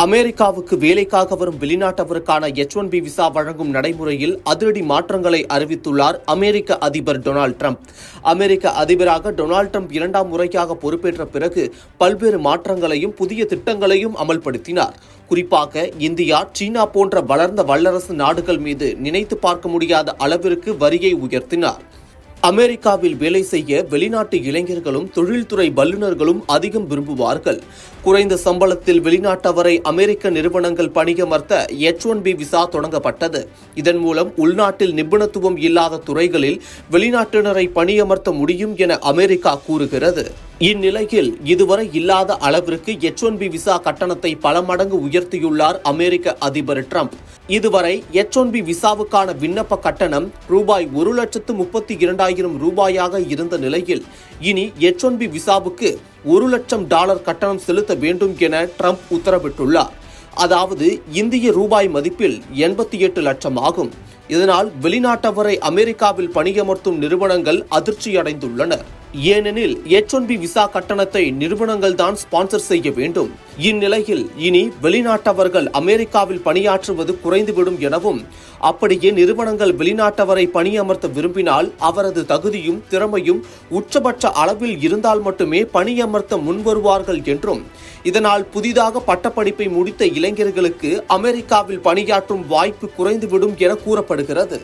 அமெரிக்காவுக்கு வேலைக்காக வரும் வெளிநாட்டவருக்கான H-1B விசா வழங்கும் நடைமுறையில் அதிரடி மாற்றங்களை அறிவித்துள்ளார் அமெரிக்க அதிபர் டொனால்ட் ட்ரம்ப். அமெரிக்க அதிபராக டொனால்ட் ட்ரம்ப் இரண்டாம் முறையாக பொறுப்பேற்ற பிறகு பல்வேறு மாற்றங்களையும் புதிய திட்டங்களையும் அமல்படுத்தினார். குறிப்பாக இந்தியா, சீனா போன்ற வளர்ந்த வல்லரசு நாடுகள் மீது நினைத்து பார்க்க முடியாத அளவிற்கு வரியை உயர்த்தினார். அமெரிக்காவில் வேலை செய்ய வெளிநாட்டு இளைஞர்களும் தொழில்துறை வல்லுநர்களும் அதிகம் விரும்புவார்கள். குறைந்த சம்பளத்தில் வெளிநாட்டவரை அமெரிக்க நிறுவனங்கள் பணியமர்த்த H-1B விசா தொடங்கப்பட்டது. இதன் மூலம் உள்நாட்டில் நிபுணத்துவம் இல்லாத துறைகளில் வெளிநாட்டினரை பணியமர்த்த முடியும் என அமெரிக்கா கூறுகிறது. இந்நிலையில் இதுவரை இல்லாத அளவிற்கு H-1B விசா கட்டணத்தை பல மடங்கு உயர்த்தியுள்ளார் அமெரிக்க அதிபர் ட்ரம்ப். இதுவரை H-1B விசாவுக்கான விண்ணப்ப கட்டணம் ரூபாய் 1,32,200 ரூபாயாக இருந்த நிலையில் இனி H-1B விசாவுக்கு $1,00,000 கட்டணம் செலுத்த வேண்டும் என ட்ரம்ப் உத்தரவிட்டுள்ளார். அதாவது இந்திய ரூபாய் மதிப்பில் 88 லட்சம் ஆகும். இதனால் வெளிநாட்டவரை அமெரிக்காவில் பணியமர்த்தும் நிறுவனங்கள் அதிர்ச்சியடைந்துள்ளனர். ஏனெனில் H-1B விசா கட்டணத்தை நிறுவனங்கள் தான் ஸ்பான்சர் செய்ய வேண்டும். இந்நிலையில் இனி வெளிநாட்டவர்கள் அமெரிக்காவில் பணியாற்றுவது குறைந்துவிடும் எனவும், அப்படியே நிறுவனங்கள் வெளிநாட்டவரை பணியமர்த்த விரும்பினால் அவரது தகுதியும் திறமையும் உச்சபட்ச அளவில் இருந்தால் மட்டுமே பணியமர்த்த முன்வருவார்கள் என்றும், இதனால் புதிதாக பட்டப்படிப்பை முடித்த இளைஞர்களுக்கு அமெரிக்காவில் பணியாற்றும் வாய்ப்பு குறைந்துவிடும் என கூறப்படுகிறது.